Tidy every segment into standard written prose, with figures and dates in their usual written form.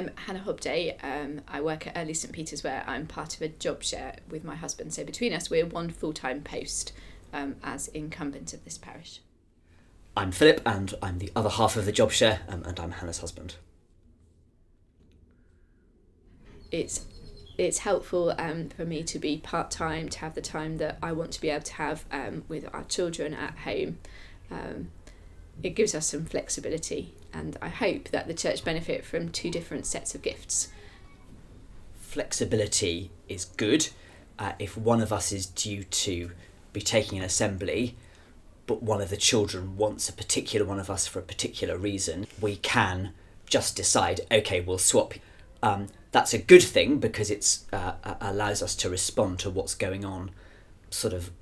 I'm Hannah Hobday. I work at Earley St Peter's, where I'm part of a job share with my husband. So between us, we're one full-time post as incumbent of this parish. I'm Philip, and I'm the other half of the job share, and I'm Hannah's husband. It's helpful for me to be part-time, to have the time that I want to be able to have with our children at home. It gives us some flexibility, and I hope that the church benefit from two different sets of gifts. Flexibility is good. If one of us is due to be taking an assembly, but one of the children wants a particular one of us for a particular reason, we can just decide, okay, we'll swap. That's a good thing because it allows us to respond to what's going on sort of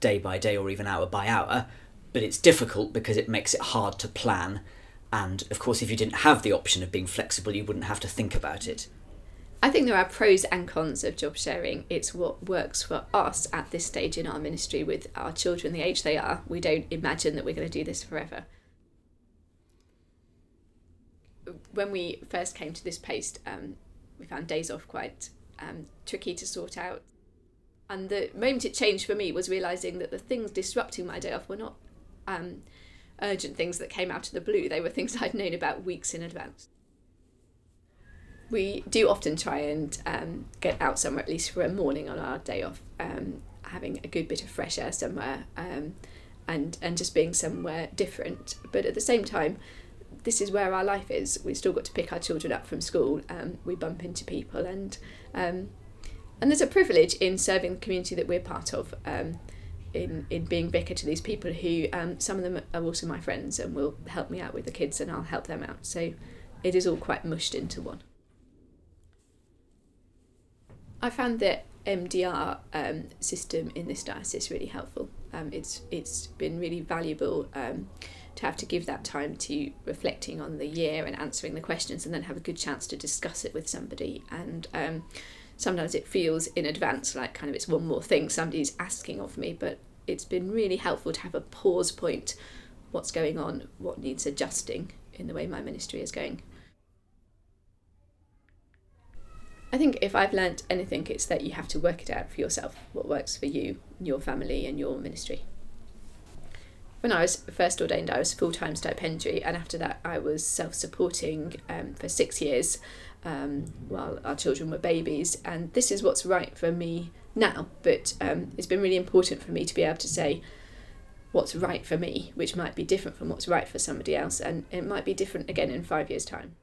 day by day or even hour by hour. But it's difficult because it makes it hard to plan. And of course, if you didn't have the option of being flexible, you wouldn't have to think about it. I think there are pros and cons of job sharing. It's what works for us at this stage in our ministry with our children, the age they are. We don't imagine that we're going to do this forever. When we first came to this post, we found days off quite tricky to sort out. And the moment it changed for me was realising that the things disrupting my day off were not urgent things that came out of the blue. They were things I'd known about weeks in advance. We do often try and get out somewhere, at least for a morning on our day off, having a good bit of fresh air somewhere and just being somewhere different. But at the same time, this is where our life is. We've still got to pick our children up from school. We bump into people, and there's a privilege in serving the community that we're part of, in being vicar to these people who, some of them are also my friends and will help me out with the kids and I'll help them out. So it is all quite mushed into one. I found the MDR system in this diocese really helpful. It's been really valuable to have to give that time to reflecting on the year and answering the questions, and then have a good chance to discuss it with somebody. And sometimes it feels in advance like kind of it's one more thing somebody's asking of me, but it's been really helpful to have a pause point. What's going on? What needs adjusting in the way my ministry is going? I think if I've learnt anything, it's that you have to work it out for yourself, what works for you, your family and your ministry. When I was first ordained, I was full-time stipendiary, and after that I was self-supporting for 6 years while our children were babies. And this is what's right for me now, but it's been really important for me to be able to say what's right for me, which might be different from what's right for somebody else, and it might be different again in 5 years' time.